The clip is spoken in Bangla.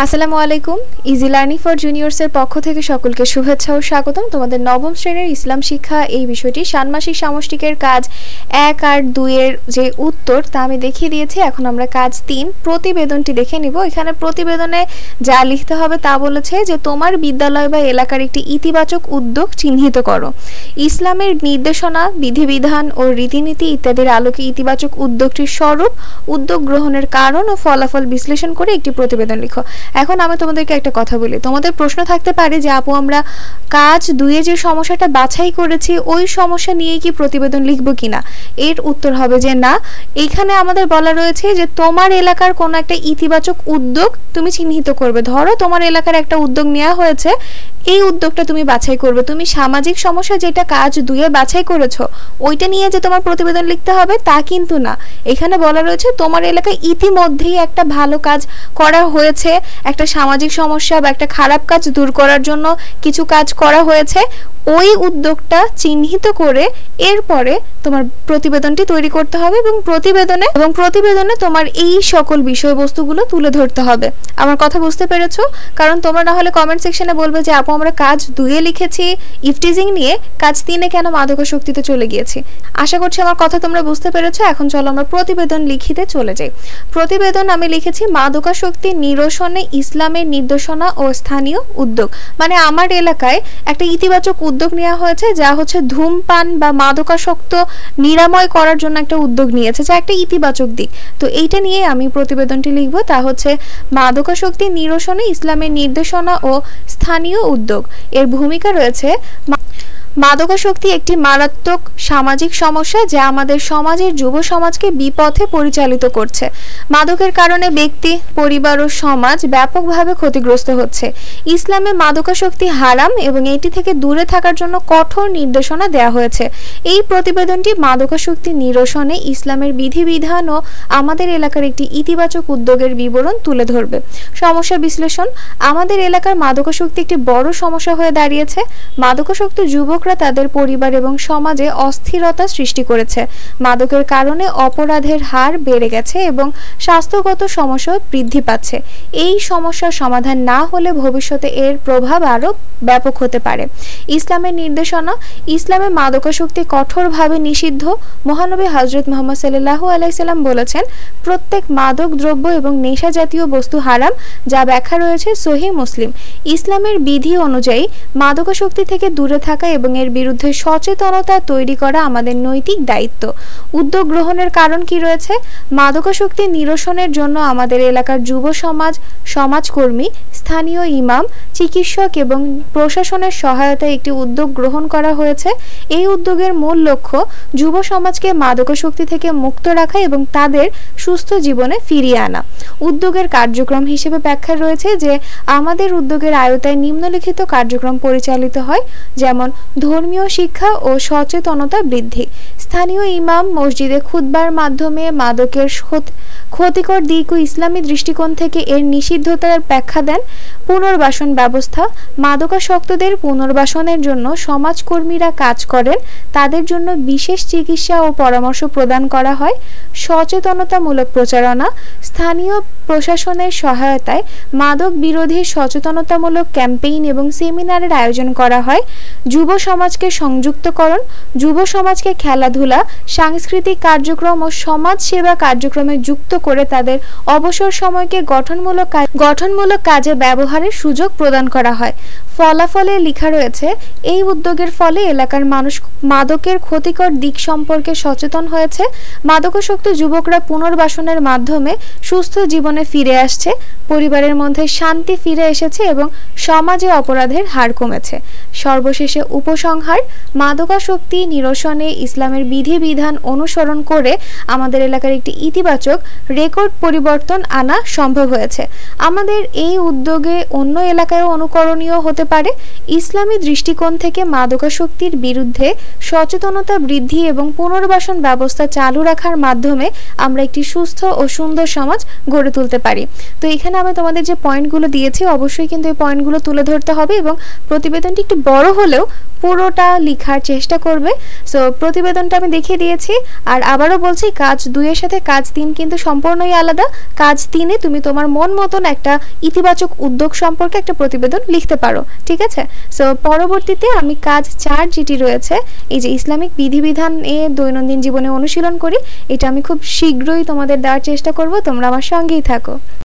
আসসালামু আলাইকুম। ইজি লার্নিং ফর জুনিয়র্সের পক্ষ থেকে সকলকে শুভেচ্ছা ও স্বাগতম। তোমাদের নবম শ্রেণীর ইসলাম শিক্ষা এই বিষয়টি ষান্মাসিক সামষ্টিকের কাজ 1 আর 2 এর যে উত্তর তা আমি দেখিয়ে দিয়েছি। এখন আমরা কাজ 3 প্রতিবেদনটি দেখে নিব। এখানে প্রতিবেদনে যা লিখতে হবে তা বলেছে যে তোমার বিদ্যালয় বা এলাকার একটি ইতিবাচক উদ্যোগ চিহ্নিত করো। ইসলামের নির্দেশনা, বিধিবিধান ও রীতিনীতি ইত্যাদির আলোকে ইতিবাচক উদ্যোগটির স্বরূপ, উদ্যোগ গ্রহণের কারণ ও ফলাফল বিশ্লেষণ করে একটি প্রতিবেদন লিখো। এখন আমি তোমাদেরকে একটা কথা বলি, তোমাদের প্রশ্ন থাকতে পারে যে আপু আমরা কাজ 2 এ যে সমস্যাটা বাছাই করেছি ওই সমস্যা নিয়েই কি প্রতিবেদন লিখব কিনা। এর উত্তর হবে যে না, এখানে আমাদের বলা রয়েছে যে তোমার এলাকার কোনো একটা ইতিবাচক উদ্যোগ তুমি চিহ্নিত করবে। ধরো তোমার এলাকার একটা উদ্যোগ নেওয়া হয়েছে, এই উদ্যোগটা তুমি বাছাই করবে। তুমি সামাজিক সমস্যা যেটা কাজ 2 এ বাছাই করেছো ওইটা নিয়ে যে তোমার প্রতিবেদন লিখতে হবে তা কিন্তু না। এখানে বলা রয়েছে তোমার এলাকায় ইতিমধ্যেই একটা ভালো কাজ করা হয়েছে, একটা সামাজিক সমস্যা বা একটা খারাপ কাজ দূর করার জন্য কিছু কাজ করা হয়েছে, ওই উদ্যোগটা চিহ্নিত করে এরপরে তোমার প্রতিবেদনটি তৈরি করতে হবে এবং প্রতিবেদনে তোমার এই সকল বিষয়বস্তুগুলো তুলে ধরতে হবে। আমার কথা বুঝতে পেরেছো? কারণ তোমরা না হলে কমেন্ট সেকশনে বলবে যে আপু আমরা কাজ 2 এ লিখেছি ইফটিজিং নিয়ে, কাজ 3 এ কেন মাদকাসক্তিতে চলে গিয়েছি। আশা করছি আমার কথা তোমরা বুঝতে পেরেছো। এখন চলো আমরা প্রতিবেদন লিখিতে চলে যাই। প্রতিবেদন আমি লিখেছি মাদকাসক্তি নিরসনে ইসলামের নির্দেশনা ও স্থানীয় উদ্যোগ। মানে আমার এলাকায় একটা ইতিবাচক উদ্যোগ নেওয়া হয়েছে যা হচ্ছে ধূমপান বা মাদকাসক্ত নিরাময় করার জন্য একটা উদ্যোগ নিয়েছে, যা একটা ইতিবাচক দিক। তো এইটা নিয়ে আমি প্রতিবেদনটি লিখব। তা হচ্ছে মাদকাসক্তি নিরসনে ইসলামের নির্দেশনা ও স্থানীয় উদ্যোগ। এর ভূমিকা রয়েছে, মাদকাসক্তি একটি মারাত্মক সামাজিক সমস্যা যা আমাদের সমাজের যুব সমাজকে বিপথে পরিচালিত করছে। মাদকের কারণে ব্যক্তি, পরিবার ও সমাজ ব্যাপকভাবে ক্ষতিগ্রস্ত হচ্ছে। ইসলামে মাদকাসক্তি হারাম এবং এটি থেকে দূরে থাকার জন্য কঠোর নির্দেশনা দেওয়া হয়েছে। এই প্রতিবেদনটি মাদকাসক্তি নিরসনে ইসলামের বিধিবিধান ও আমাদের এলাকার একটি ইতিবাচক উদ্যোগের বিবরণ তুলে ধরবে। সমস্যা বিশ্লেষণ। আমাদের এলাকার মাদকাসক্তি একটি বড় সমস্যা হয়ে দাঁড়িয়েছে। মাদকাসক্ত যুবক তাদের পরিবার এবং সমাজে অস্থিরতা সৃষ্টি করেছে। মাদকের কারণে অপরাধের হার বেড়ে গেছে এবং স্বাস্থ্যগত সমস্যা বৃদ্ধি পাচ্ছে। এই সমস্যার সমাধান না হলে ভবিষ্যতে এর প্রভাব আরো ব্যাপক হতে পারে। ইসলামের নির্দেশনা। ইসলামে মাদকাসক্তি কঠোরভাবে নিষিদ্ধ। মহানবী হযরত মুহাম্মদ সাল্লাল্লাহু আলাইহি সাল্লাম বলেছেন, প্রত্যেক মাদক দ্রব্য এবং নেশা জাতীয় বস্তু হারাম, যা ব্যাখ্যা রয়েছে সহিহ মুসলিম। ইসলামের বিধি অনুযায়ী মাদকাসক্তি থেকে দূরে থাকা এবং এর বিরুদ্ধে সচেতনতা তৈরি করা আমাদের নৈতিক দায়িত্ব। উদ্যোগ গ্রহণের কারণ কি রয়েছে? মাদকাসক্তি নিরসনের জন্য আমাদের এলাকার যুব সমাজ, সমাজকর্মী, স্থানীয় ইমাম, চিকিৎসক এবং প্রশাসনের সহায়তায় একটি উদ্যোগ গ্রহণ করা হয়েছে। এই উদ্যোগের মূল লক্ষ্য যুব সমাজকে মাদকাসক্তি থেকে মুক্ত রাখা এবং তাদের সুস্থ জীবনে ফিরিয়ে আনা। উদ্যোগের কার্যক্রম হিসেবে ব্যাখ্যা রয়েছে যে আমাদের উদ্যোগের আওতায় নিম্নলিখিত কার্যক্রম পরিচালিত হয়, যেমন ধর্মীয় শিক্ষা ও সচেতনতা বৃদ্ধি। স্থানীয় ইমাম মসজিদে খুতবার মাধ্যমে মাদকের ক্ষতিকর দিক ও ইসলামী দৃষ্টিকোণ থেকে এর নিষিদ্ধতার ব্যাখ্যা দেন। পুনর্বাসন ব্যবস্থা। মাদকাসক্তদের পুনর্বাসনের জন্য সমাজকর্মীরা কাজ করেন, তাদের জন্য বিশেষ চিকিৎসা ও পরামর্শ প্রদান করা হয়। সচেতনতামূলক প্রচারণা। স্থানীয় প্রশাসনের সহায়তায় মাদক বিরোধী সচেতনতামূলক ক্যাম্পেইন এবং সেমিনারের আয়োজন করা হয়। যুব সমাজকে সংযুক্তকরণ। যুব সমাজকে খেলাধুলা, সাংস্কৃতিক কার্যক্রম ও সমাজ সেবা কার্যক্রমে যুক্ত করে তাদের অবসর সময়কে গঠনমূলক কাজে ব্যবহারের সুযোগ প্রদান করা হয়। ফলাফলে লেখা রয়েছে, এই উদ্যোগের ফলে এলাকার মানুষ মাদকের ক্ষতিকর দিক সম্পর্কে সচেতন হয়েছে। মাদকাসক্ত যুবকরা পুনর্বাসনের মাধ্যমে সুস্থ জীবনে ফিরে আসছে, পরিবারের মধ্যে শান্তি ফিরে এসেছে এবং সমাজে অপরাধের হার কমেছে। সর্বশেষে উপসংহার। মাদকাসক্তি নিরসনে ইসলামের বিধিবিধান অনুসরণ করে আমাদের এলাকার একটি ইতিবাচক রেকর্ড পরিবর্তন আনা সম্ভব হয়েছে। আমাদের এই উদ্যোগে অন্য এলাকায়ও অনুকরণীয় হতে পারে। ইসলামী দৃষ্টিকোণ থেকে মাদকাসক্তির বিরুদ্ধে সচেতনতা বৃদ্ধি এবং পুনর্বাসন ব্যবস্থা চালু রাখার মাধ্যমে আমরা একটি সুস্থ ও সুন্দর সমাজ গড়ে তুলতে পারি। তো এখানে আমি তোমাদের যে পয়েন্টগুলো দিয়েছি অবশ্যই কিন্তু এই পয়েন্টগুলো তুলে ধরতে হবে এবং প্রতিবেদনটি একটু বড় হলেও পুরোটা লেখার চেষ্টা করবে। সো প্রতিবেদনটা আমি দেখিয়ে দিয়েছি, আর আবারও বলছি কাজ 2 এর সাথে কাজ 3 কিন্তু সম্পূর্ণ সম্পূর্ণই আলাদা। কাজ 3-এ তুমি তোমার মন মতন একটা ইতিবাচক উদ্যোগ সম্পর্কে একটা প্রতিবেদন লিখতে পারো, ঠিক আছে। সো পরবর্তীতে আমি কাজ 4 যেটি রয়েছে, এই যে ইসলামিক বিধিবিধান এ দৈনন্দিন জীবনে অনুশীলন করি, এটা আমি খুব শীঘ্রই তোমাদের দেওয়ার চেষ্টা করব। তোমরা আমার সঙ্গেই থাকো।